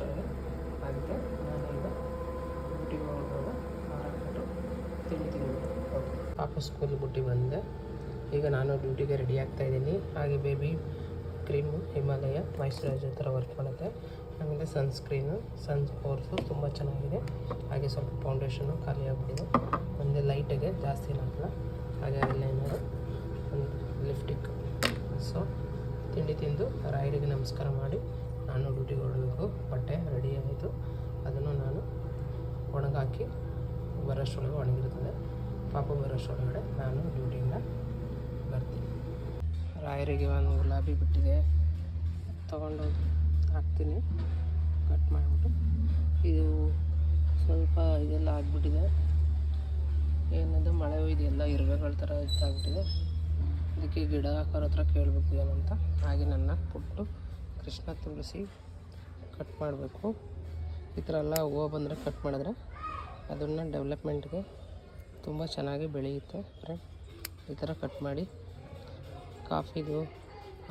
ಅಷ್ಟೊಳಗೆ ಆಗುತ್ತೆ. ನಾನು ಈಗ ಡ್ಯೂಟಿಗೆ ಹೋಗೋದು ಹಾಕ್ಬಿಟ್ಟು ತಿಂಡಿ ತಿಂದು ವಾಪಸ್ ಸ್ಕೂಲ್ ಬಿಟ್ಟು ಬಂದೆ. ಈಗ ನಾನು ಡ್ಯೂಟಿಗೆ ರೆಡಿ ಆಗ್ತಾಯಿದ್ದೀನಿ. ಹಾಗೆ ಬೇಬಿ ಕ್ರೀಮು ಹಿಮಾಲಯ ಮಾಯಿಶ್ಚರೈಸರ್ ಥರ ವರ್ಕ್ ಮಾಡುತ್ತೆ. ಆಮೇಲೆ ಸನ್ಸ್ಕ್ರೀನು ಕೋರ್ಸು ತುಂಬ ಚೆನ್ನಾಗಿದೆ. ಹಾಗೆ ಸ್ವಲ್ಪ ಫೌಂಡೇಶನು ಖಾಲಿ ಆಗಿಬಿಟ್ಟಿದೆ. ಒಂದೇ ಲೈಟಿಗೆ ಜಾಸ್ತಿ ಹಾಕಲ್ಲ. ಹಾಗೆ ಐಲೈನರು, ಒಂದು ಲಿಪ್ಸ್ಟಿಕ್. ಸೊ ತಿಂಡಿ ತಿಂದು ರಾಯರಿಗೆ ನಮಸ್ಕಾರ ಮಾಡಿ ನಾನು ಡ್ಯೂಟಿಗೆ ಹೊರಡಬೇಕು. ಬಟ್ಟೆ ರೆಡಿ ಆಯಿತು, ಅದನ್ನು ನಾನು ಒಣಗಾಕಿ ಬರೋಷ್ಟೊಳಗೆ ಒಣಗಿರ್ತದೆ. ಪಾಪ ಬರೋಷ್ಟೊಳಗಡೆ ನಾನು ಡ್ಯೂಟಿಯಿಂದ ಬರ್ತೀನಿ. ರಾಯರಿಗೆ ಒಂದು ಗುಲಾಬಿ ಬಿಟ್ಟಿದೆ, ತೊಗೊಂಡೋಗಿ ಹಾಕ್ತೀನಿ ಕಟ್ ಮಾಡಿಬಿಟ್ಟು. ಇದು ಸ್ವಲ್ಪ ಇದೆಲ್ಲ ಆಗಿಬಿಟ್ಟಿದೆ, ಏನದು ಮಳೆ ಇದೆಲ್ಲ ಇರುವೆಗಳ ಥರ ಇದಾಗ್ಬಿಟ್ಟಿದೆ. ಅದಕ್ಕೆ ಗಿಡ ಹಾಕೋರ ಹತ್ರ ಕೇಳಬೇಕು ಏನಂತ. ಹಾಗೆ ನನ್ನ ಪುಟ್ಟು ಕೃಷ್ಣ ತುಳಸಿ ಕಟ್ ಮಾಡಬೇಕು. ಈ ಥರ ಎಲ್ಲ ಹೂವು ಬಂದರೆ ಕಟ್ ಮಾಡಿದ್ರೆ ಅದನ್ನು ಡೆವಲಪ್ಮೆಂಟ್ಗೆ ತುಂಬ ಚೆನ್ನಾಗಿ ಬೆಳೆಯುತ್ತೆ. ಈ ಥರ ಕಟ್ ಮಾಡಿ ಕಾಫಿದು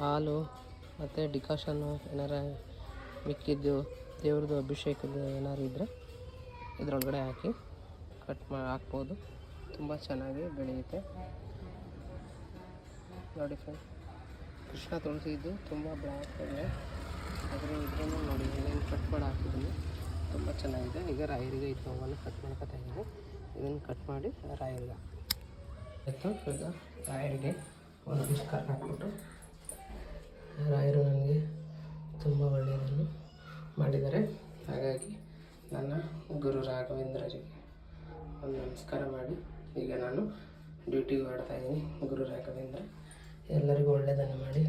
ಹಾಲು ಮತ್ತು ಡಿಕಾಷನ್ನು ಏನಾರ ಮಿಕ್ಕಿದ್ದು ದೇವ್ರದ್ದು ಅಭಿಷೇಕದ್ದು ಏನಾರು ಇದ್ದರೆ ಇದರೊಳಗಡೆ ಹಾಕಿ ಹಾಕ್ಬೋದು. ತುಂಬ ಚೆನ್ನಾಗಿ ಬೆಳೆಯುತ್ತೆ ನೋಡಿ ಫ್ರೆಂಡ್. ಕೃಷ್ಣ ತುಳಸಿ ಇದು ತುಂಬ ಬ್ಲ್ಯಾಕ್ ಇದೆ, ಆದರೆ ಇದ್ರೂ ನೋಡಿ ಏನೇನು ಕಟ್ ಮಾಡಿ ಹಾಕಿದ್ದೀನಿ, ತುಂಬ ಚೆನ್ನಾಗಿದೆ. ಈಗ ರಾಯರಿಗೆ ಇದು ಹೂವನ್ನು ಕಟ್ ಮಾಡ್ಕೊತಾ ಇದ್ದೀನಿ. ಇದನ್ನು ಕಟ್ ಮಾಡಿ ರಾಯರಿಗೆ ಆಯಿತು. ಈಗ ರಾಯರಿಗೆ ಒಂದು ಬಿಸ್ಕರ್ ಹಾಕ್ಬಿಟ್ಟು, ರಾಯರು ನನಗೆ ತುಂಬ ಒಳ್ಳೆಯದನ್ನು ಮಾಡಿದ್ದಾರೆ. ಹಾಗಾಗಿ ನನ್ನ ಗುರು ರಾಘವೇಂದ್ರರಿಗೆ ಒಂದು ನಮಸ್ಕಾರ ಮಾಡಿ ಈಗ ನಾನು ಡ್ಯೂಟಿಗೆ ಹೊರಡ್ತಾಯಿದ್ದೀನಿ. ಗುರು ರಾಘವೇಂದ್ರ ಎಲ್ಲರಿಗೂ ಒಳ್ಳೆಯದನ್ನು ಮಾಡಿ